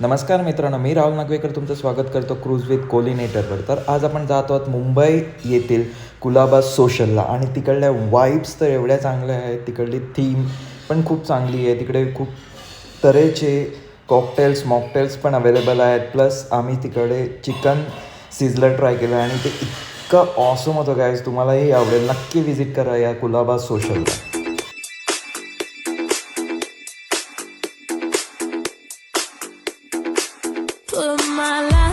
नमस्कार मित्रांनो, मी राहुल नागवेकर तुमचं स्वागत करतो क्रूज विथ कोलिनेटरवर. तर आज आपण जातो आहोत मुंबई येथील कुलाबा सोशलला आणि तिकडल्या वाईब्स तर एवढ्या चांगल्या आहेत. तिकडली थीम पण खूप चांगली आहे. तिकडे खूप तऱ्हेचे कॉकटेल्स मॉकटेल्स पण अवेलेबल आहेत. प्लस आम्ही तिकडे चिकन सिझलर ट्राय केलं आणि ते इतकं ऑसम होतं गाईज. तुम्हालाही आवडेल. नक्की व्हिजिट करा या कुलाबा सोशलला. Put my life